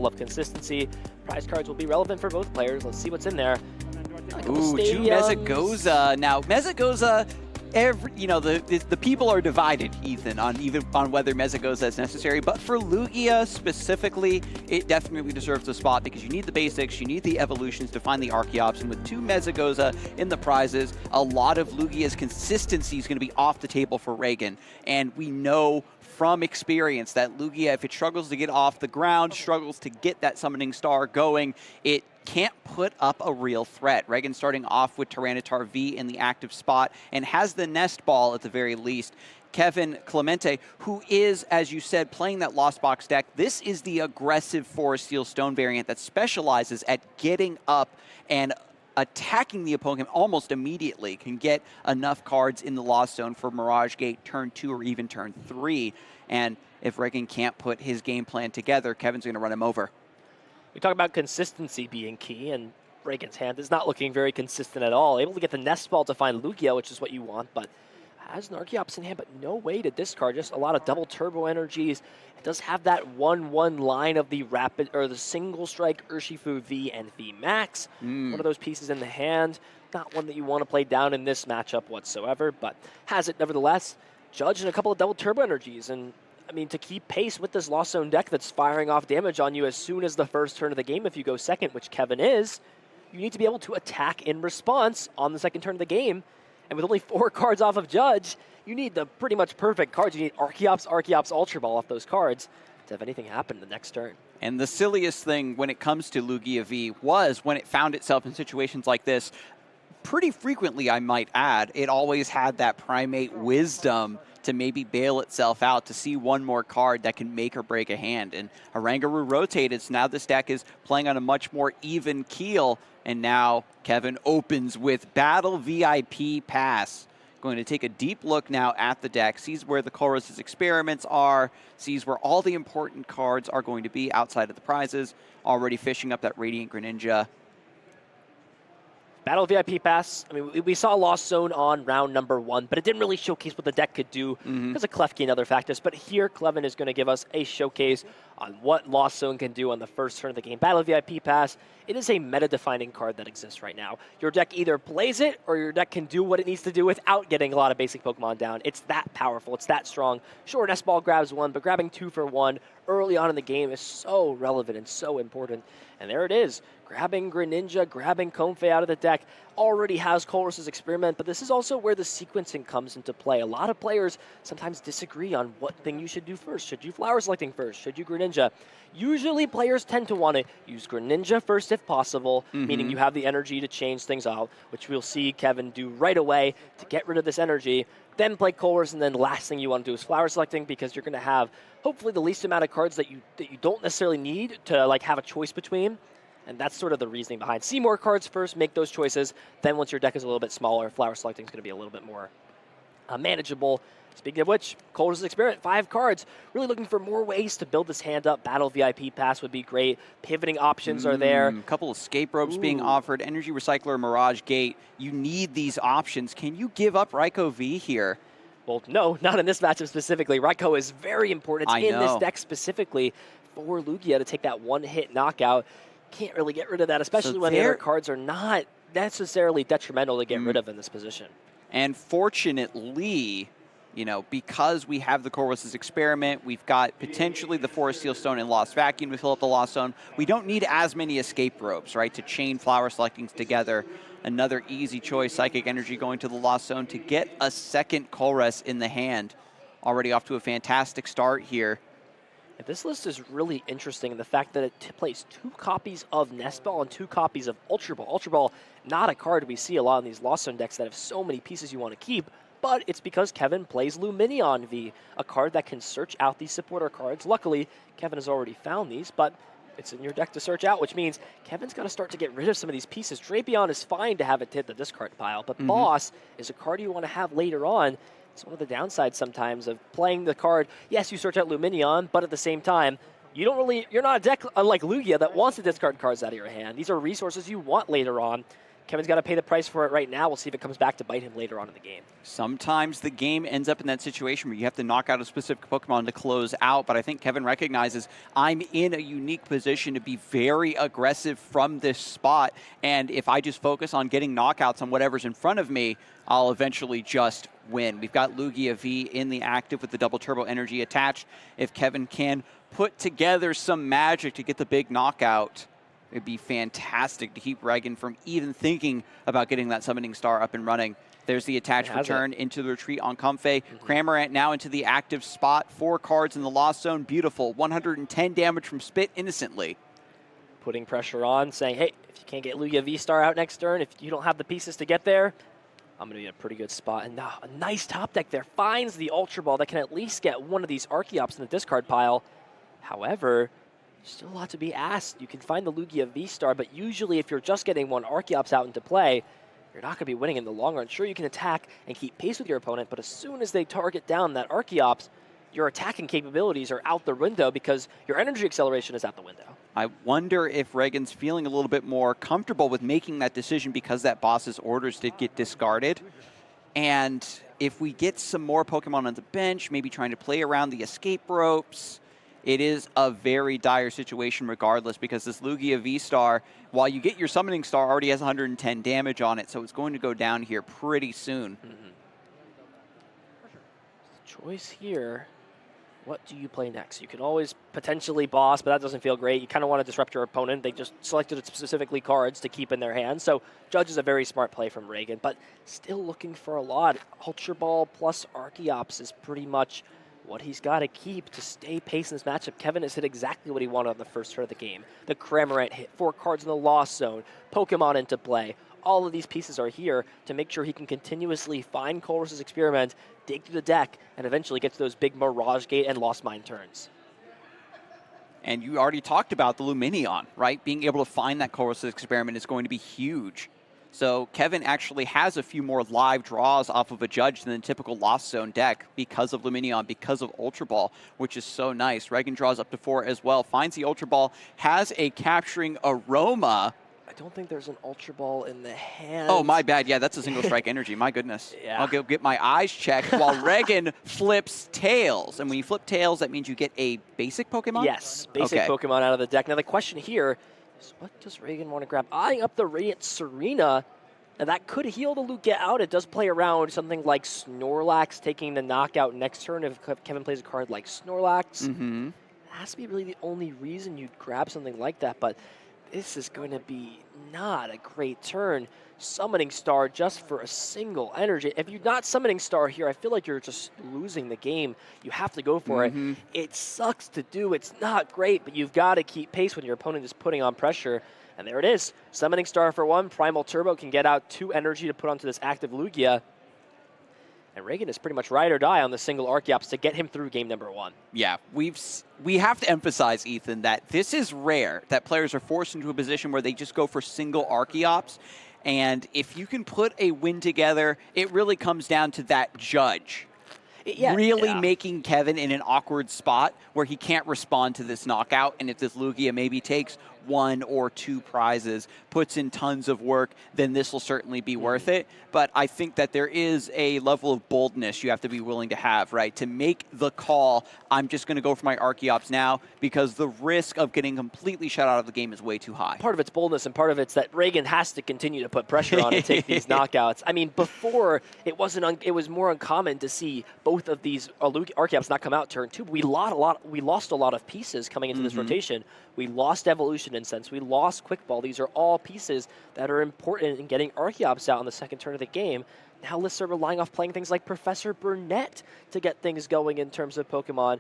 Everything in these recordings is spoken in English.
level of consistency. Prize cards will be relevant for both players. Let's see what's in there. Ooh, 2 Mezagoza. Now, Mezagoza, the people are divided, Ethan, on whether Mezagoza is necessary. But for Lugia specifically, it definitely deserves a spot because you need the basics, you need the evolutions to find the Archeops. And with 2 Mezagoza in the prizes, a lot of Lugia's consistency is going to be off the table for Regan. And we know from experience that Lugia, if it struggles to get off the ground, struggles to get that summoning star going, it can't put up a real threat. Regan starting off with Tyranitar V in the active spot and has the Nest Ball at the very least. Kevin, Clemente, who is, as you said, playing that Lost Box deck. This is the aggressive Forest Steel Stone variant that specializes at getting up and attacking the opponent almost immediately, can get enough cards in the Lost Zone for Mirage Gate turn 2 or even turn 3. And if Regan can't put his game plan together, Kevin's going to run him over. We talk about consistency being key, and Regan's hand is not looking very consistent at all. Able to get the Nest Ball to find Lugia, which is what you want, but has an Archeops in hand, but no way to discard. Just a lot of double turbo energies. It does have that 1/1 line of the rapid or the single strike Urshifu V and V Max. One of those pieces in the hand. Not one that you want to play down in this matchup whatsoever, but has it nevertheless. Judge and a couple of double turbo energies, and I mean, to keep pace with this Lost Zone deck that's firing off damage on you as soon as the first turn of the game, if you go second, which Kevin is, you need to be able to attack in response on the second turn of the game. And with only 4 cards off of Judge, you need the pretty much perfect cards. You need Archeops, Ultra Ball off those cards to have anything happen the next turn. And the silliest thing when it comes to Lugia V was when it found itself in situations like this, pretty frequently, I might add, it always had that Primate Wisdom to maybe bail itself out to see one more card that can make or break a hand. And Harangaroo rotated, so now this deck is playing on a much more even keel. And now Kevin opens with Battle VIP Pass. Going to take a deep look now at the deck, sees where the Colress's experiments are, sees where all the important cards are going to be outside of the prizes, already fishing up that Radiant Greninja. Battle VIP Pass, I mean, we saw Lost Zone on round number 1, but it didn't really showcase what the deck could do because of Klefki and other factors. But here, Cleven is going to give us a showcase on what Lost Zone can do on the first turn of the game. Battle VIP Pass, it is a meta-defining card that exists right now. Your deck either plays it, or your deck can do what it needs to do without getting a lot of basic Pokemon down. It's that powerful. It's that strong. Sure, Nest Ball grabs 1, but grabbing 2 for 1 early on in the game is so relevant and so important. And there it is. Grabbing Greninja, grabbing Comfey out of the deck, already has Colress's Experiment, but this is also where the sequencing comes into play. A lot of players sometimes disagree on what thing you should do first. Should you Flower Selecting first? Should you Greninja? Usually players tend to want to use Greninja first if possible, meaning you have the energy to change things out, which we'll see Kevin do right away to get rid of this energy. Then play Colress, and then last thing you want to do is Flower Selecting because you're going to have hopefully the least amount of cards that you don't necessarily need to like have a choice between. And that's sort of the reasoning behind. See more cards first, make those choices. Then once your deck is a little bit smaller, Flower Selecting is going to be a little bit more manageable. Speaking of which, Colress's Experiment, 5 cards. Really looking for more ways to build this hand up. Battle VIP Pass would be great. Pivoting options are there. A couple of escape ropes being offered. Energy Recycler, Mirage Gate. You need these options. Can you give up Raikou V here? Well, no, not in this matchup specifically. Raikou is very important. It's in this deck specifically for Lugia to take that one-hit knockout. Can't really get rid of that, especially when the other cards are not necessarily detrimental to get rid of in this position. And fortunately, you know, because we have the Colress's Experiment, we've got potentially the Forest Steel Stone and Lost Vacuum to fill up the Lost Zone. We don't need as many escape ropes, right, to chain Flower Selectings together. Another easy choice, Psychic Energy going to the Lost Zone to get a second Colress in the hand. Already off to a fantastic start here. This list is really interesting in the fact that it plays 2 copies of Nest Ball and 2 copies of Ultra Ball. Ultra Ball, not a card we see a lot in these Lost Zone decks that have so many pieces you want to keep, but it's because Kevin plays Luminion V, a card that can search out these supporter cards. Luckily, Kevin has already found these, but it's in your deck to search out, which means Kevin's got to start to get rid of some of these pieces. Drapion is fine to have it hit the discard pile, but Boss is a card you want to have later on. It's one of the downsides sometimes of playing the card. Yes, you search out Luminion, but at the same time, you're not a deck unlike Lugia that wants to discard cards out of your hand. These are resources you want later on. Kevin's got to pay the price for it right now. We'll see if it comes back to bite him later on in the game. Sometimes the game ends up in that situation where you have to knock out a specific Pokemon to close out, but I think Kevin recognizes I'm in a unique position to be very aggressive from this spot, and if I just focus on getting knockouts on whatever's in front of me, I'll eventually just win. We've got Lugia V in the active with the double turbo energy attached. If Kevin can put together some magic to get the big knockout, it'd be fantastic to keep Regan from even thinking about getting that summoning star up and running. There's the attached return into the retreat on Comfey. Cramorant now into the active spot. 4 cards in the Lost Zone. Beautiful. 110 damage from Spit innocently. Putting pressure on, saying, hey, if you can't get Lugia V-Star out next turn, if you don't have the pieces to get there, I'm going to be in a pretty good spot. And now a nice top deck there. Finds the Ultra Ball that can at least get one of these Archeops in the discard pile. However, still a lot to be asked. You can find the Lugia V-Star, but usually if you're just getting one Archeops out into play, you're not going to be winning in the long run. Sure, you can attack and keep pace with your opponent, but as soon as they target down that Archeops, your attacking capabilities are out the window because your energy acceleration is out the window. I wonder if Regan's feeling a little bit more comfortable with making that decision because that boss's orders did get discarded. And if we get some more Pokemon on the bench, maybe trying to play around the escape ropes, it is a very dire situation regardless because this Lugia V-Star, while you get your Summoning Star, already has 110 damage on it, so it's going to go down here pretty soon. Choice here. What do you play next? You can always potentially boss, but that doesn't feel great. You kind of want to disrupt your opponent. They just selected specifically cards to keep in their hands. So Judge is a very smart play from Regan, but still looking for a lot. Ultra Ball plus Archeops is pretty much what he's got to keep to stay pace in this matchup. Kevin has hit exactly what he wanted on the first turn of the game. The Cramorant hit, 4 cards in the Lost Zone, Pokemon into play. All of these pieces are here to make sure he can continuously find Colress's Experiment, dig through the deck, and eventually get to those big Mirage Gate and Lost Mine turns. And you already talked about the Luminion, right? Being able to find that Colress's Experiment is going to be huge. So Kevin actually has a few more live draws off of a Judge than the typical Lost Zone deck because of Luminion, because of Ultra Ball, which is so nice. Regan draws up to 4 as well, finds the Ultra Ball, has a Capturing Aroma. I don't think there's an Ultra Ball in the hand. Oh, my bad. Yeah, that's a single strike energy. My goodness. Yeah. I'll go get my eyes checked while Regan flips Tails. And when you flip Tails, that means you get a basic Pokemon? Yes, basic Pokemon out of the deck. Now the question here is, what does Regan want to grab? Eyeing up the Radiant Serena. Now that could heal the Lugia out. It does play around something like Snorlax taking the knockout next turn if Kevin plays a card like Snorlax. It has to be really the only reason you'd grab something like that, but this is going to be not a great turn. Summoning Star just for a single energy. If you're not Summoning Star here, I feel like you're just losing the game. You have to go for it. It sucks to do. It's not great, but you've got to keep pace when your opponent is putting on pressure. And there it is. Summoning Star for 1. Primal Turbo can get out 2 energy to put onto this active Lugia. And Regan is pretty much ride or die on the single Archeops to get him through game number 1. Yeah, we have to emphasize, Ethan, that this is rare that players are forced into a position where they just go for single Archeops. And if you can put a win together, it really comes down to that Judge. Really making Kevin in an awkward spot where he can't respond to this knockout. And if this Lugia maybe takes 1 or 2 prizes, puts in tons of work, then this will certainly be worth it. But I think that there is a level of boldness you have to be willing to have, right? To make the call, I'm just going to go for my Archeops now because the risk of getting completely shut out of the game is way too high. Part of it's boldness and part of it's that Regan has to continue to put pressure on and take these knockouts. I mean, before it was more uncommon to see both of these Archeops not come out turn 2. We lost a lot of pieces coming into this rotation. We lost Evolution Incense. We lost Quick Ball. These are all pieces that are important in getting Archeops out on the second turn of the game. Now lists are relying off playing things like Professor Burnett to get things going in terms of Pokemon.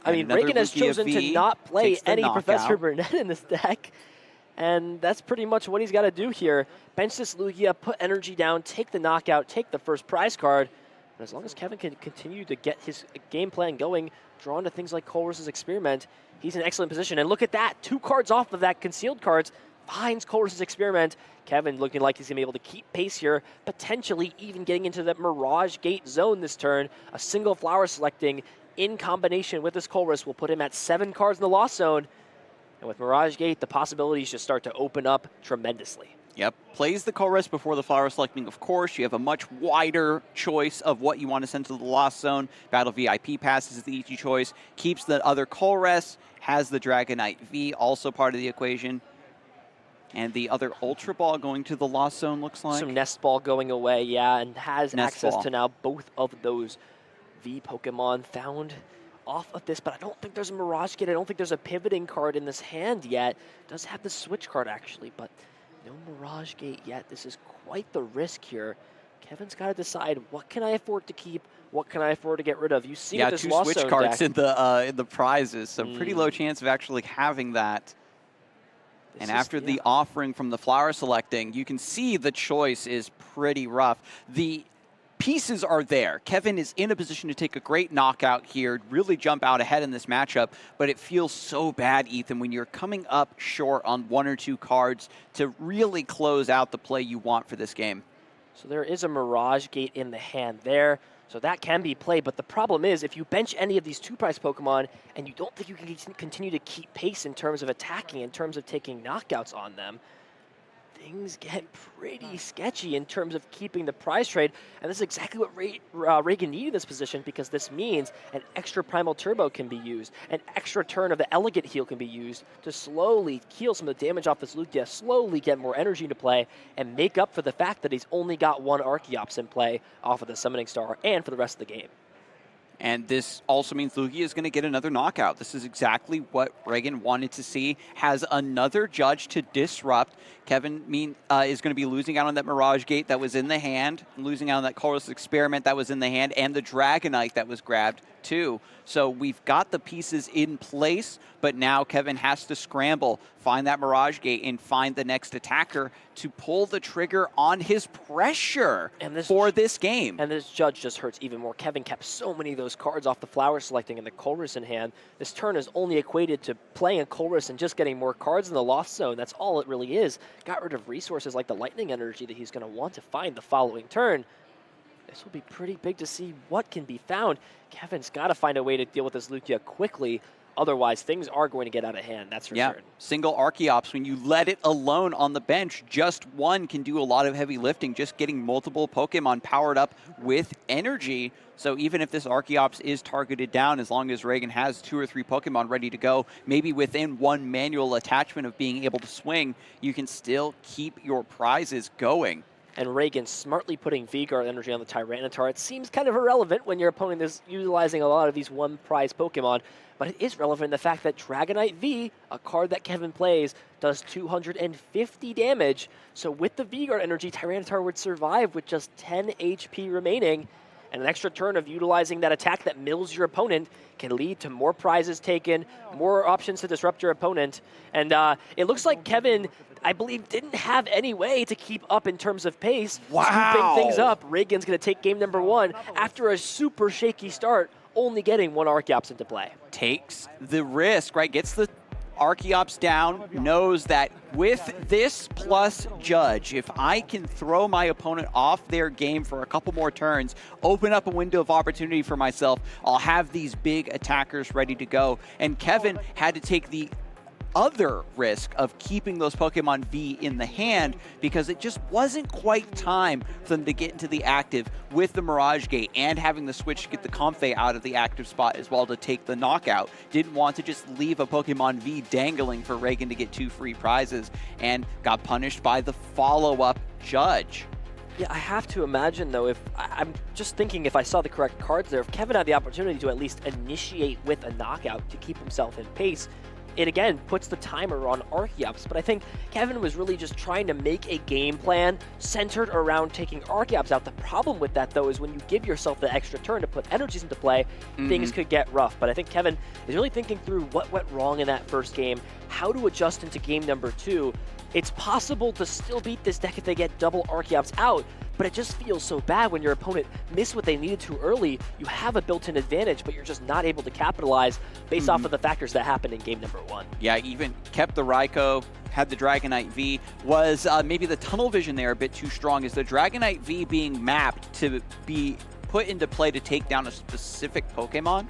I mean, Regan has chosen to not play any Professor Burnett in this deck. And that's pretty much what he's got to do here. Bench this Lugia, put energy down, take the knockout, take the first prize card. And as long as Kevin can continue to get his game plan going, drawn to things like Colress's Experiment, he's in excellent position. And look at that, 2 cards off of that concealed cards, finds Colress's Experiment. Kevin looking like he's going to be able to keep pace here, potentially even getting into that Mirage Gate zone this turn. A single flower selecting in combination with this Colress will put him at 7 cards in the Lost Zone. And with Mirage Gate, the possibilities just start to open up tremendously. Yep. Plays the Colress before the Flower Selecting, of course. You have a much wider choice of what you want to send to the Lost Zone. Battle VIP passes is the easy choice. Keeps the other Colress. Has the Dragonite V, also part of the equation. And the other Ultra Ball going to the Lost Zone, looks like. Some Nest Ball going away, yeah, and has Nest access Ball to now both of those V Pokemon found off of this, but I don't think there's a Mirage Gate. I don't think there's a pivoting card in this hand yet. Does have the Switch card, actually, but no Mirage Gate yet. This is quite the risk here. Kevin's got to decide, what can I afford to keep? What can I afford to get rid of? You see this Lost Switch Zone cards deck. in the prizes, so pretty low chance of actually having that. And after the offering from the Flower Selecting, you can see the choice is pretty rough. The pieces are there. Kevin is in a position to take a great knockout here, really jump out ahead in this matchup, but it feels so bad, Ethan, when you're coming up short on 1 or 2 cards to really close out the play you want for this game. So there is a Mirage Gate in the hand there, so that can be played, but the problem is if you bench any of these 2-price Pokemon and you don't think you can continue to keep pace in terms of attacking, in terms of taking knockouts on them, things get pretty sketchy in terms of keeping the prize trade, and this is exactly what Regan needed in this position, because this means an extra Primal Turbo can be used, an extra turn of the Elegant Heal can be used to slowly heal some of the damage off this Lugia, slowly get more energy into play, and make up for the fact that he's only got 1 Archeops in play off of the Summoning Star and for the rest of the game. And this also means Lugia is going to get another knockout. This is exactly what Regan wanted to see. Has another Judge to disrupt. Kevin is going to be losing out on that Mirage Gate that was in the hand, losing out on that Colress Experiment that was in the hand, and the Dragonite that was grabbed too. So we've got the pieces in place, but now Kevin has to scramble, find that Mirage Gate, and find the next attacker to pull the trigger on his pressure for this game. And this Judge just hurts even more. Kevin kept so many of those cards off the Flower Selecting and the Colress in hand. This turn is only equated to playing a Colress and just getting more cards in the Lost Zone. That's all it really is. Got rid of resources like the Lightning Energy that he's going to want to find the following turn. This will be pretty big to see what can be found. Kevin's got to find a way to deal with this Lugia quickly. Otherwise, things are going to get out of hand, that's for certain. Single Archeops, when you let it alone on the bench, just one can do a lot of heavy lifting, just getting multiple Pokemon powered up with energy. So even if this Archeops is targeted down, as long as Regan has 2 or 3 Pokemon ready to go, maybe within 1 manual attachment of being able to swing, you can still keep your prizes going. And Regan smartly putting V-Guard energy on the Tyranitar. It seems kind of irrelevant when your opponent is utilizing a lot of these 1-prize Pokemon, but it is relevant in the fact that Dragonite V, a card that Kevin plays, does 250 damage. So with the V-Guard energy, Tyranitar would survive with just 10 HP remaining, and an extra turn of utilizing that attack that mills your opponent can lead to more prizes taken, more options to disrupt your opponent. And it looks like Kevin, I believe, didn't have any way to keep up in terms of pace. Scooping things up. Regan's going to take game number 1 after a super shaky start, only getting 1 Archeops into play. Takes the risk, right? Gets the Archeops down, knows that with this plus Judge, if I can throw my opponent off their game for a couple more turns, open up a window of opportunity for myself, I'll have these big attackers ready to go. And Kevin had to take the other risk of keeping those Pokemon V in the hand because it just wasn't quite time for them to get into the active with the Mirage Gate and having the switch to get the Comfey out of the active spot as well to take the knockout. Didn't want to just leave a Pokemon V dangling for Regan to get 2 free prizes and got punished by the follow-up Judge. Yeah, I have to imagine, though, if I'm just thinking if I saw the correct cards there, if Kevin had the opportunity to at least initiate with a knockout to keep himself in pace, it again puts the timer on Archeops, but I think Kevin was really just trying to make a game plan centered around taking Archeops out. The problem with that, though, is when you give yourself the extra turn to put energies into play, things could get rough. But I think Kevin is really thinking through what went wrong in that first game, how to adjust into game number 2. It's possible to still beat this deck if they get double Archeops out, but it just feels so bad when your opponent missed what they needed to early. You have a built-in advantage, but you're just not able to capitalize based off of the factors that happened in game number 1. Yeah, even kept the Raikou, had the Dragonite V. Was maybe the tunnel vision there a bit too strong? Is the Dragonite V being mapped to be put into play to take down a specific Pokemon?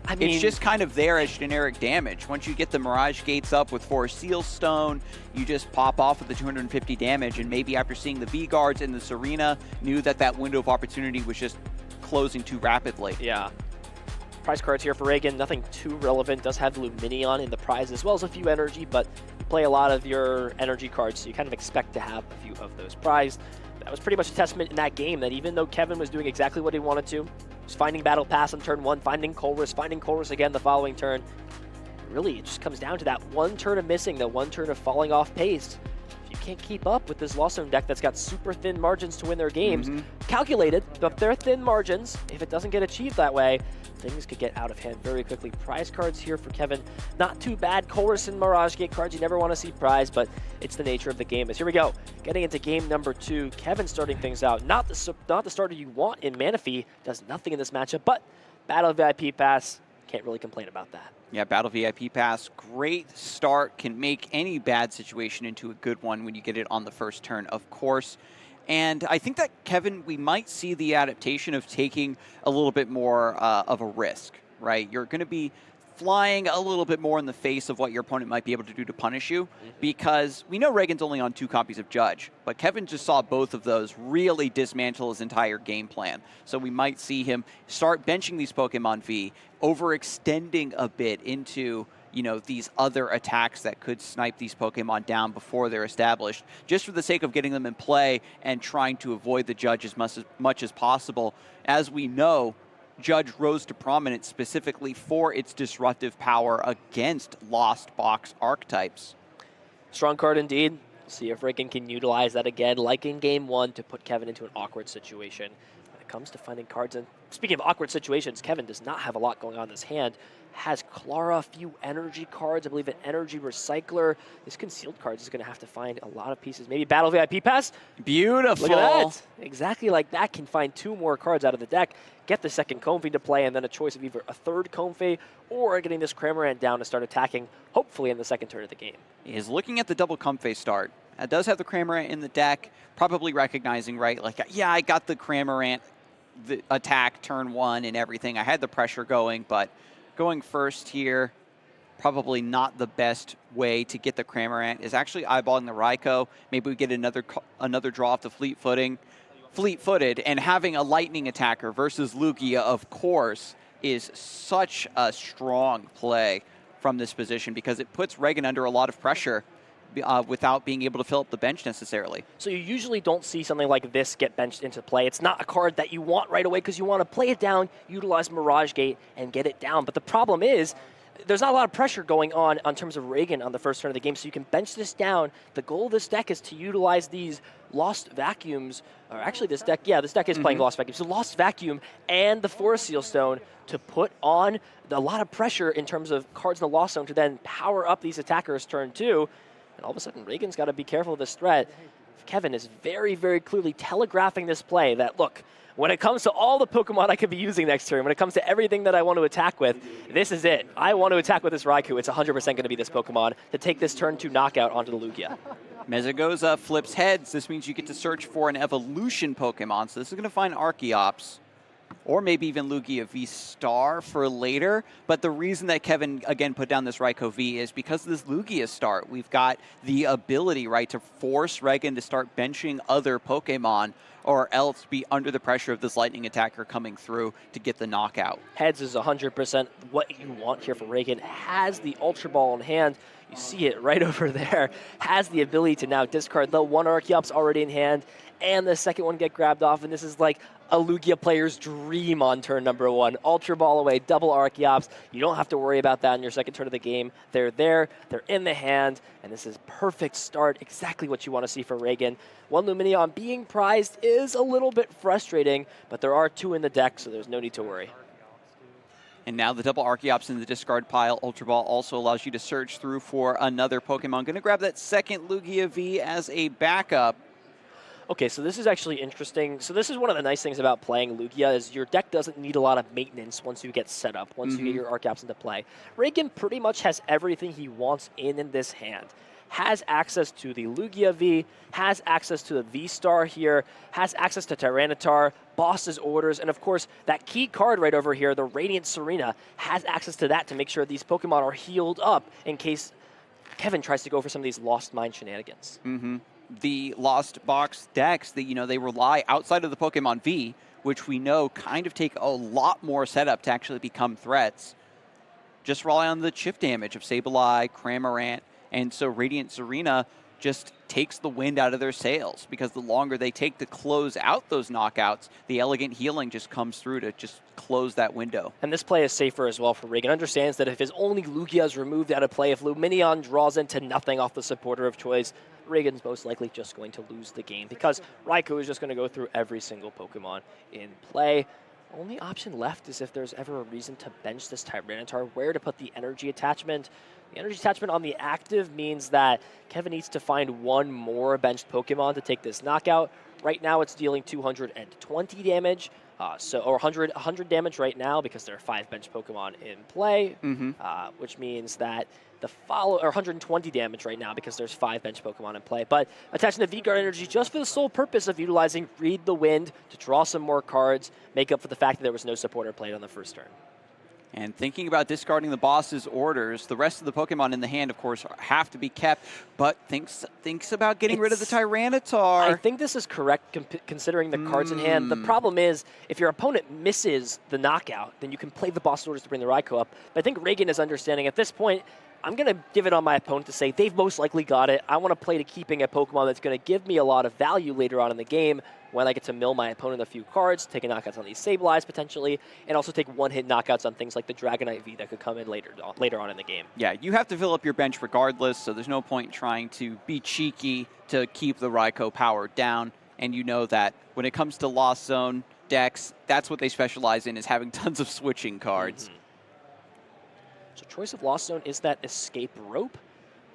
I mean, it's just kind of there as generic damage. Once you get the Mirage Gates up with 4 Seal Stone, you just pop off with the 250 damage, and maybe after seeing the V-Guards in this arena, knew that that window of opportunity was just closing too rapidly. Yeah. Prize cards here for Regan, nothing too relevant. Does have Luminion in the prize as well as a few energy, but you play a lot of your energy cards, so you kind of expect to have a few of those prized. That was pretty much a testament in that game that even though Kevin was doing exactly what he wanted to, was finding Battle Pass on turn 1, finding Colress again the following turn, really it just comes down to that one turn of missing, the one turn of falling off pace. If you can't keep up with this Lost Zone deck that's got super thin margins to win their games, calculated, but they're thin margins, if it doesn't get achieved that way, things could get out of hand very quickly. Prize cards here for Kevin, not too bad. Colress and Mirage Gate cards you never want to see prize, but it's the nature of the game. As here we go, getting into game number 2. Kevin starting things out, not the starter you want in Manaphy, does nothing in this matchup, but Battle VIP Pass, can't really complain about that. Yeah, Battle VIP Pass, great start, can make any bad situation into a good one when you get it on the first turn, of course. And I think that, Kevin, we might see the adaptation of taking a little bit more of a risk, right? You're going to be flying a little bit more in the face of what your opponent might be able to do to punish you, because we know Regan's only on 2 copies of Judge, but Kevin just saw both of those really dismantle his entire game plan. So we might see him start benching these Pokemon V, overextending a bit into, you know, these other attacks that could snipe these Pokemon down before they're established, just for the sake of getting them in play and trying to avoid the Judge as much as possible. As we know, Judge rose to prominence specifically for its disruptive power against Lost Box archetypes. Strong card indeed. See if Regan can utilize that again, like in game 1, to put Kevin into an awkward situation. When it comes to finding cards, and speaking of awkward situations, Kevin does not have a lot going on in this hand. Has Clara, a few energy cards, I believe an energy recycler. This concealed cards is going to have to find a lot of pieces. Maybe Battle VIP Pass. Beautiful. Look at that. Exactly like that. Can find 2 more cards out of the deck, get the second Comfey to play, and then a choice of either a third Comfey or getting this Cramorant down to start attacking, hopefully in the second turn of the game. Is looking at the double Comfey start. It does have the Cramorant in the deck, probably recognizing, right, like, yeah, I got the Cramorant the attack turn 1 and everything. I had the pressure going, but going first here, probably not the best way to get the Cramorant, is actually eyeballing the Raikou. Maybe we get another draw off the fleet-footed, and having a lightning attacker versus Lugia, of course, is such a strong play from this position, because it puts Regan under a lot of pressure without being able to fill up the bench necessarily. So you usually don't see something like this get benched into play. It's not a card that you want right away because you want to play it down, utilize Mirage Gate, and get it down. But the problem is, there's not a lot of pressure going on terms of Regan on the first turn of the game, so you can bench this down. The goal of this deck is to utilize these Lost Vacuums, or actually this deck is playing Lost Vacuum. So Lost Vacuum and the Forest Seal Stone to put on a lot of pressure in terms of cards in the Lost Zone to then power up these attackers turn 2. And all of a sudden, Regan's got to be careful of this threat. Kevin is very, very clearly telegraphing this play that, look, when it comes to all the Pokemon I could be using next turn, when it comes to everything that I want to attack with, this is it. I want to attack with this Raikou. It's 100% going to be this Pokemon to take this turn 2 knockout onto the Lugia. Mezagoza flips heads. This means you get to search for an evolution Pokemon. So this is going to find Archeops, or maybe even Lugia V-Star for later. But the reason that Kevin, again, put down this Raikou V is because of this Lugia start. We've got the ability, right, to force Regan to start benching other Pokemon, or else be under the pressure of this lightning attacker coming through to get the knockout. Heads is 100% what you want here for Regan. Has the Ultra Ball in hand. You see it right over there. Has the ability to now discard the 1 Archeops already in hand, and the second one get grabbed off, and this is like a Lugia player's dream on turn number 1. Ultra Ball away, double Archeops. You don't have to worry about that in your second turn of the game. They're there, they're in the hand, and this is perfect start, exactly what you want to see for Regan. 1 Luminion being prized is a little bit frustrating, but there are 2 in the deck, so there's no need to worry. And now the double Archeops in the discard pile. Ultra Ball also allows you to search through for another Pokemon. Going to grab that second Lugia V as a backup. Okay, so this is actually interesting. So this is one of the nice things about playing Lugia is your deck doesn't need a lot of maintenance once you get set up, once you get your Archeops into play. Regan pretty much has everything he wants in this hand. has access to the Lugia V, has access to the V-Star here, has access to Tyranitar, Boss's Orders, and of course, that key card right over here, the Radiant Serena, has access to that to make sure these Pokemon are healed up in case Kevin tries to go for some of these Lost Mine shenanigans. The Lost Box decks that, they rely outside of the Pokemon V, which we know kind of take a lot more setup to actually become threats. Just rely on the chip damage of Sableye, Cramorant, and so Radiant Serena just takes the wind out of their sails because the longer they take to close out those knockouts, the Elegant Healing just comes through to just close that window. And this play is safer as well for Regan. Understands that if his only Lugia is removed out of play, if Lumineon draws into nothing off the supporter of choice, Regan's most likely just going to lose the game because Raikou is just going to go through every single Pokemon in play. Only option left is if there's ever a reason to bench this Tyranitar, where to put the energy attachment. The energy attachment on the active means that Kevin needs to find one more benched Pokemon to take this knockout. Right now it's dealing 220 damage, or 100 damage right now because there are 5 bench Pokemon in play, which means that or 120 damage right now because there's 5 bench Pokemon in play. But attaching the V-Guard energy just for the sole purpose of utilizing Read the Wind to draw some more cards, make up for the fact that there was no supporter played on the first turn. And thinking about discarding the boss's orders, the rest of the Pokemon in the hand, of course, have to be kept, but thinks about getting rid of the Tyranitar. I think this is correct considering the cards in hand. The problem is, if your opponent misses the knockout, then you can play the boss orders to bring the Raikou up. But I think Regan is understanding at this point, I'm going to give it on my opponent to say they've most likely got it. I want to play to keeping a Pokemon that's going to give me a lot of value later on in the game when I get to mill my opponent a few cards, take a knockouts on these Sableyes potentially, and also take one-hit knockouts on things like the Dragonite V that could come in later on in the game. Yeah, you have to fill up your bench regardless, so there's no point trying to be cheeky to keep the Raikou power down. And you know that when it comes to Lost Zone decks, that's what they specialize in, is having tons of switching cards. So choice of Lost Zone is that Escape Rope.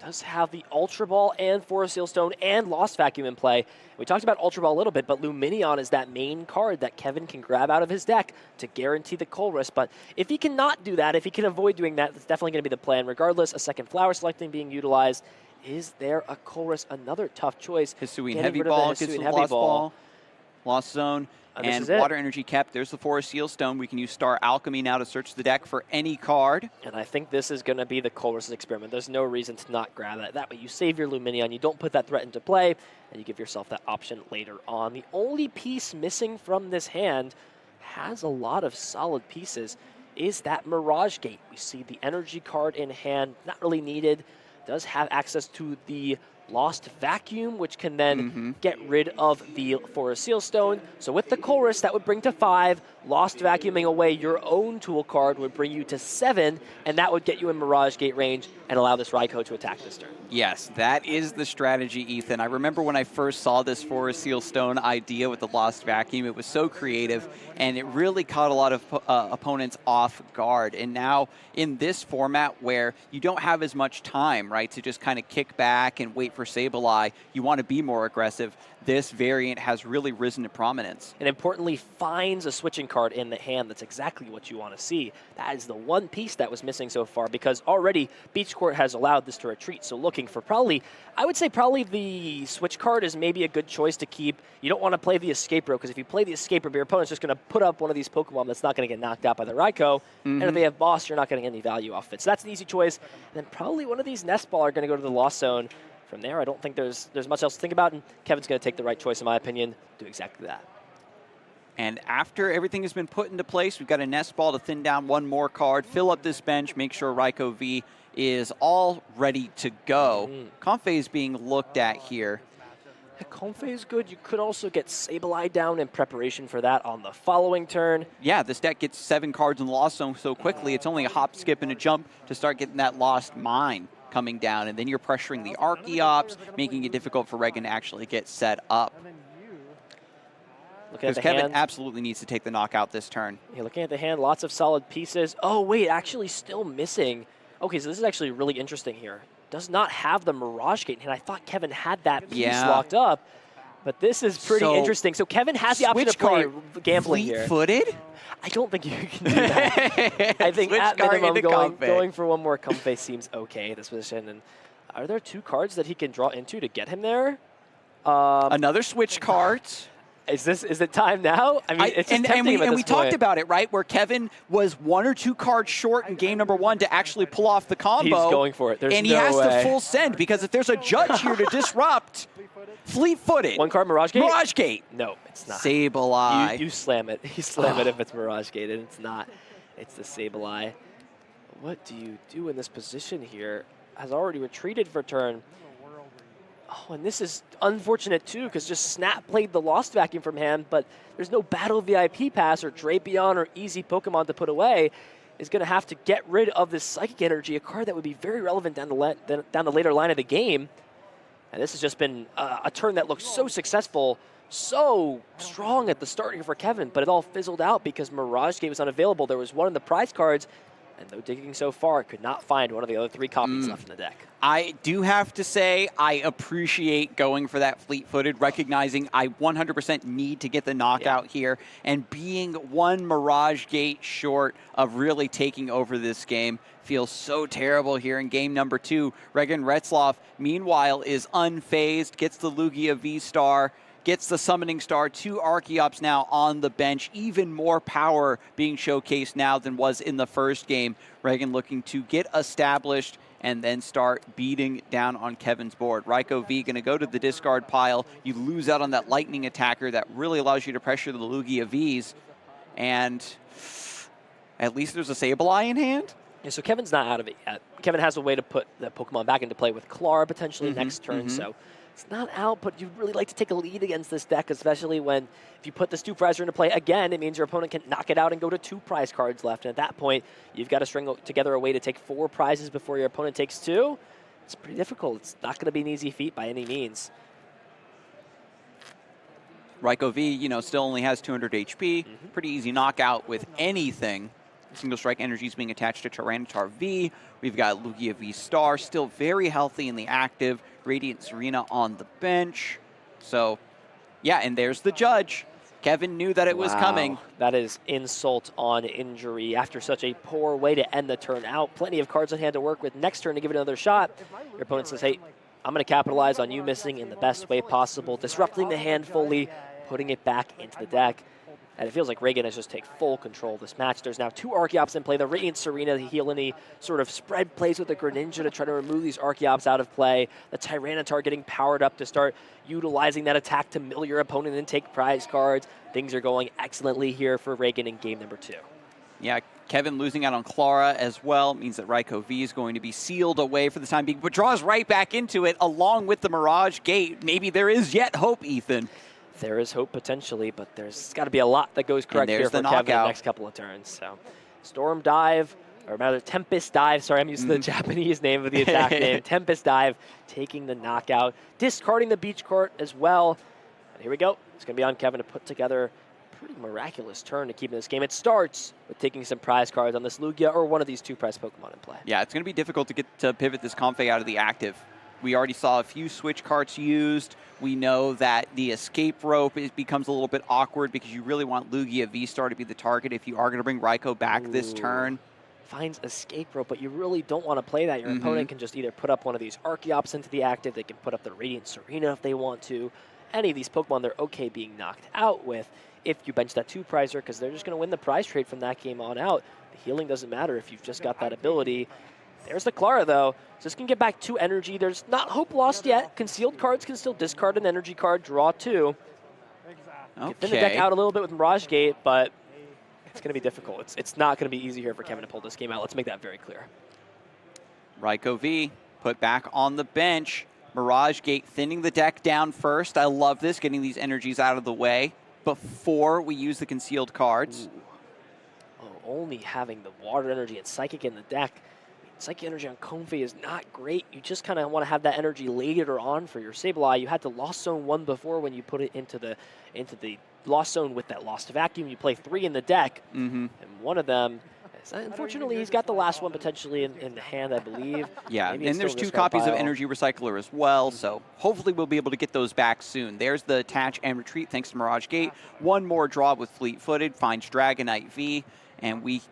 Does have the Ultra Ball and Forest Seal Stone and Lost Vacuum in play. We talked about Ultra Ball a little bit, but Lumineon is that main card that Kevin can grab out of his deck to guarantee the Colress. But if he cannot do that, if he can avoid doing that, that's definitely going to be the plan. Regardless, a second Flower Selecting being utilized. Is there a Colress? Another tough choice. Hisuian Heavy Ball gets the Lost Ball. Lost Zone. And Water Energy kept. There's the Forest Seal Stone. We can use Star Alchemy now to search the deck for any card. And I think this is going to be the Colress's experiment. There's no reason to not grab that. That way you save your Lumineon, you don't put that threat into play, and you give yourself that option later on. The only piece missing from this hand has a lot of solid pieces is that Mirage Gate. We see the energy card in hand, not really needed. Does have access to the Lost Vacuum, which can then get rid of the Forest Seal Stone. So with the Colress, that would bring to 5. Lost Vacuuming away your own tool card would bring you to 7, and that would get you in Mirage Gate range and allow this Raikou to attack this turn. Yes, that is the strategy, Ethan. I remember when I first saw this Forest Seal Stone idea with the Lost Vacuum, it was so creative, and it really caught a lot of opponents off guard. And now in this format where you don't have as much time, right, to just kind of kick back and wait for Sableye, you want to be more aggressive. This variant has really risen to prominence. And importantly, finds a switching card in the hand. That's exactly what you want to see. That is the one piece that was missing so far because already Beach Court has allowed this to retreat. So looking for I would say probably the switch card is maybe a good choice to keep. You don't want to play the Escape Rope because if you play the Escape Rope, your opponent's just going to put up one of these Pokemon that's not going to get knocked out by the Raikou. And if they have Boss, you're not going to get any value off it. So that's an easy choice. And then probably one of these Nest Ball are going to go to the Lost Zone. From there, I don't think there's much else to think about, and Kevin's going to take the right choice, in my opinion, do exactly that. And after everything has been put into place, we've got a Nest Ball to thin down one more card, fill up this bench, make sure Raikou V is all ready to go. Comfey is being looked at here. Yeah, Comfey is good. You could also get Sableye down in preparation for that on the following turn. Yeah, this deck gets 7 cards in the Lost Zone so quickly, it's only a hop, skip, and a jump to start getting that Lost Mine coming down, and then you're pressuring the Archeops, making it difficult for Regan to actually get set up. Because Kevin absolutely needs to take the knockout this turn. Yeah, looking at the hand, lots of solid pieces. Oh, wait, actually still missing. Okay, so this is actually really interesting here. Does not have the Mirage Gate, and I thought Kevin had that piece locked up. But this is pretty interesting. So Kevin has the option to play gambling here. Fleet-footed? I don't think you can do that. I think at minimum going for one more Comfey seems okay at this position. And Are there 2 cards that he can draw into to get him there? Another switch card. Is it time now? I mean, it's just tempting him at and this we point. talked about it, right? Where Kevin was 1 or 2 cards short in game number 1 to actually pull off the combo. He's going for it. There's and he no has way. to full send, because if there's a judge here to disrupt, fleet-footed. 1 card Mirage Gate? Mirage Gate. No, it's not. Sableye. You slam it. You slam it if it's Mirage Gate, and it's not. It's the Sableye. What do you do in this position here? Has already retreated for turn. Oh, and this is unfortunate too, because just Snap played the Lost Vacuum from hand, but there's no Battle VIP pass or Drapion or easy Pokemon to put away. Is going to have to get rid of this Psychic Energy, a card that would be very relevant down the later line of the game. And this has just been a turn that looked so successful, so strong at the start here for Kevin, but it all fizzled out because Mirage Gate was unavailable. There was one in the prize cards, and though digging so far, could not find one of the other 3 copies left in the deck. I do have to say, I appreciate going for that fleet-footed, recognizing I 100% need to get the knockout here, and being 1 Mirage Gate short of really taking over this game feels so terrible here in game number 2. Regan Retlzloff, meanwhile, is unfazed, gets the Lugia V-Star, gets the Summoning Star, 2 Archeops now on the bench. Even more power being showcased now than was in the first game. Regan looking to get established and then start beating down on Kevin's board. Ryko V going to go to the discard pile. You lose out on that Lightning Attacker that really allows you to pressure the Lugia Vs. And at least there's a Sableye in hand. Yeah, so Kevin's not out of it yet. Kevin has a way to put the Pokemon back into play with Clara potentially next turn, so it's not out, but you'd really like to take a lead against this deck, especially when if you put the Stu Prizer into play again, it means your opponent can knock it out and go to 2 prize cards left. And at that point, you've got to string together a way to take 4 prizes before your opponent takes 2. It's pretty difficult. It's not going to be an easy feat by any means. Ryko V, still only has 200 HP. Pretty easy knockout with anything. Single Strike Energy is being attached to Tyranitar V. We've got Lugia V-Star, still very healthy in the active. Radiant Serena on the bench. So, yeah, and there's the judge. Kevin knew that it was coming. That is insult on injury after such a poor way to end the turn out. Plenty of cards on hand to work with next turn to give it another shot. Your opponent says, hey, I'm going to capitalize on you missing in the best way possible, disrupting the hand fully, putting it back into the deck. And it feels like Regan has just taken full control of this match. There's now 2 Archeops in play. The Radiant Serena to heal any sort of spread plays with the Greninja to try to remove these Archeops out of play. The Tyranitar getting powered up to start utilizing that attack to mill your opponent and take prize cards. Things are going excellently here for Regan in game number 2. Yeah, Kevin losing out on Clara as well means that Ryko V is going to be sealed away for the time being, but draws right back into it along with the Mirage Gate. Maybe there is yet hope, Ethan. There is hope potentially, but there's got to be a lot that goes correct here for Kevin in the next couple of turns. So, Storm Dive, or rather Tempest Dive. Sorry, I'm using the Japanese name of the attack name. Tempest Dive taking the knockout, discarding the Beach Court as well. And here we go. It's going to be on Kevin to put together a pretty miraculous turn to keep in this game. It starts with taking some prize cards on this Lugia or one of these 2 prize Pokemon in play. Yeah, it's going to be difficult to get to pivot this config out of the active. We already saw a few switch cards used. We know that the escape rope becomes a little bit awkward because you really want Lugia V-Star to be the target if you are going to bring Ryko back this turn. Finds escape rope, but you really don't want to play that. Your opponent can just either put up one of these Archeops into the active, they can put up the Radiant Serena if they want to. Any of these Pokemon, they're okay being knocked out with if you bench that 2 prizer because they're just going to win the prize trade from that game on out. The healing doesn't matter if you've just got that ability. There's the Clara, though. So this can get back 2 energy. There's not hope lost yet. Concealed cards can still discard an energy card, draw 2. Okay. Thin the deck out a little bit with Mirage Gate, but it's going to be difficult. It's not going to be easy here for Kevin to pull this game out. Let's make that very clear. Ryko V put back on the bench. Mirage Gate thinning the deck down first. I love this, getting these energies out of the way before we use the concealed cards. Only having the water energy and Psychic in the deck. Psychic energy on Comfey is not great. You just kind of want to have that energy later on for your Sableye. You had the Lost Zone 1 before when you put it into the Lost Zone with that Lost Vacuum. You play 3 in the deck, and one of them, unfortunately, he's got the last one potentially in the hand, I believe. Yeah, and there's 2 copies of Energy Recycler as well, so hopefully we'll be able to get those back soon. There's the attach and retreat thanks to Mirage Gate. One more draw with Fleet-Footed, finds Dragonite V, and we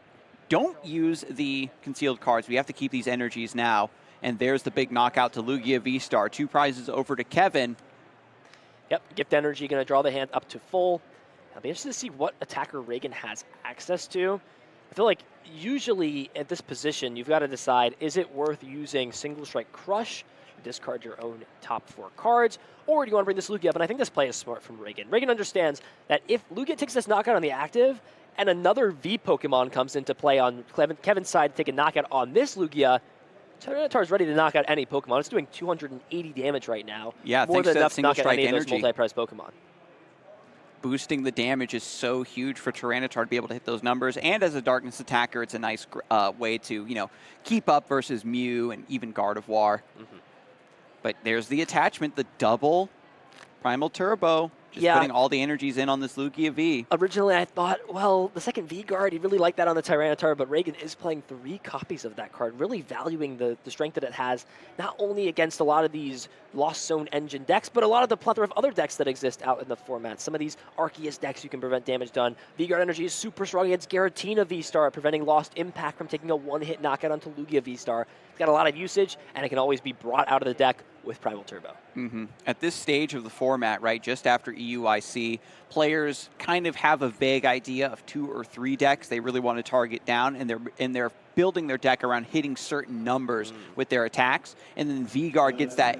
don't use the concealed cards. We have to keep these energies now. And there's the big knockout to Lugia V-Star. 2 prizes over to Kevin. Yep, Gift Energy going to draw the hand up to full. I'll be interested to see what attacker Regan has access to. I feel like usually at this position, you've got to decide, is it worth using Single Strike Crush, discard your own top 4 cards, or do you want to bring this Lugia up? And I think this play is smart from Regan. Regan understands that if Lugia takes this knockout on the active, and another V Pokemon comes into play on Kevin's side to take a knockout on this Lugia, Tyranitar is ready to knock out any Pokemon. It's doing 280 damage right now. Yeah, more thanks than to enough that to knock out single-strike any of those energy. multi-prize Pokemon. Boosting the damage is so huge for Tyranitar to be able to hit those numbers. And as a Darkness attacker, it's a nice way to, keep up versus Mew and even Gardevoir. But there's the attachment, the double Primal Turbo. Just putting all the energies in on this Lugia V. Originally, I thought, well, the second V-Guard, he'd really like that on the Tyranitar, but Regan is playing 3 copies of that card, really valuing the strength that it has, not only against a lot of these Lost Zone engine decks, but a lot of the plethora of other decks that exist out in the format. Some of these Arceus decks you can prevent damage done. V-Guard Energy is super strong against Giratina V-Star, preventing Lost Impact from taking a one-hit knockout onto Lugia V-Star. It's got a lot of usage, and it can always be brought out of the deck with Primal Turbo. At this stage of the format, right, just after EUIC, players kind of have a vague idea of 2 or 3 decks they really want to target down, and they're building their deck around hitting certain numbers with their attacks. And then V-Guard gets that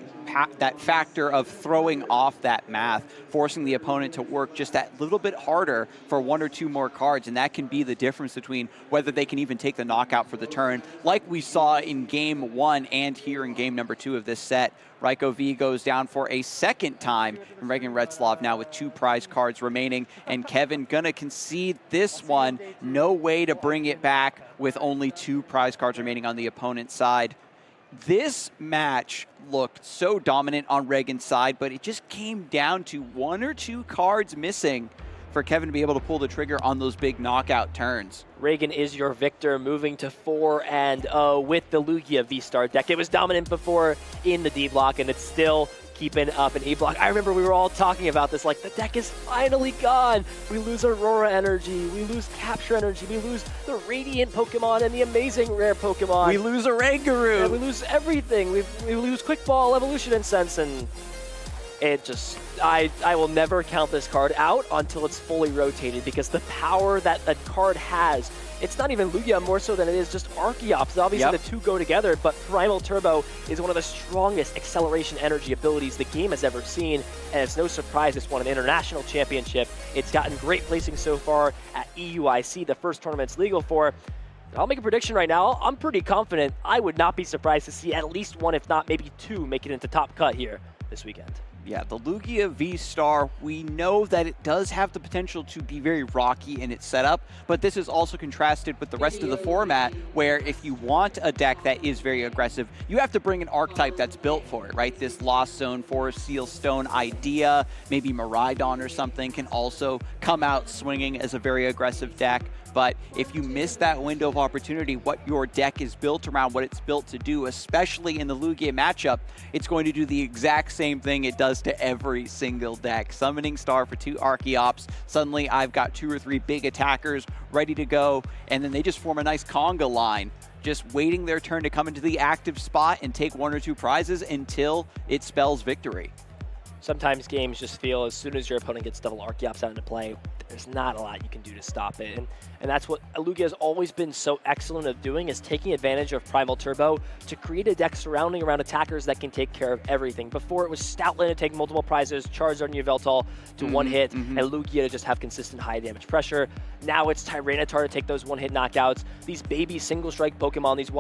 factor of throwing off that math, forcing the opponent to work just that little bit harder for 1 or 2 more cards, and that can be the difference between whether they can even take the knockout for the turn, like we saw in Game 1 and here in Game number 2 of this set. Raikou V goes down for a second time, and Regan Retlzloff now with 2 prize cards remaining, and Kevin gonna concede this one. No way to bring it back with only 2 prize cards remaining on the opponent's side. This match looked so dominant on Regan's side, but it just came down to 1 or 2 cards missing for Kevin to be able to pull the trigger on those big knockout turns. Regan is your victor, moving to 4-0 with the Lugia V-Star deck. It was dominant before in the D block, and it's still keeping up in E block. I remember we were all talking about this, like, the deck is finally gone. We lose Aurora Energy, we lose Capture Energy, we lose the Radiant Pokemon and the amazing rare Pokemon. We lose a Rangaroo. And we lose everything. We lose Quick Ball, Evolution Incense, and it just, I will never count this card out until it's fully rotated, because the power that that card has, it's not even Lugia more so than it is just Archeops. Obviously the 2 go together, but Primal Turbo is one of the strongest acceleration energy abilities the game has ever seen, and it's no surprise it's won an international championship. It's gotten great placing so far at EUIC, the first tournament it's legal for. I'll make a prediction right now. I'm pretty confident. I would not be surprised to see at least 1, if not maybe 2, make it into top cut here this weekend. Yeah, the Lugia V-Star, we know that it does have the potential to be very rocky in its setup, but this is also contrasted with the rest of the format, where if you want a deck that is very aggressive, you have to bring an archetype that's built for it, right? This Lost Zone, Forest Seal Stone idea, maybe Miraidon or something can also come out swinging as a very aggressive deck. But if you miss that window of opportunity, what your deck is built around, what it's built to do, especially in the Lugia matchup, it's going to do the exact same thing it does to every single deck. Summoning Star for 2 Archeops. Suddenly I've got 2 or 3 big attackers ready to go, and then they just form a nice conga line, just waiting their turn to come into the active spot and take 1 or 2 prizes until it spells victory. Sometimes games just feel as soon as your opponent gets double Archeops out into play, there's not a lot you can do to stop it. And that's what Lugia has always been so excellent at doing, is taking advantage of Primal Turbo to create a deck surrounding around attackers that can take care of everything. Before it was Stoutland to take multiple prizes, Charizard and Yveltal to 1 hit, and Lugia to just have consistent high damage pressure. Now it's Tyranitar to take those 1-hit knockouts. These baby single strike Pokemon, these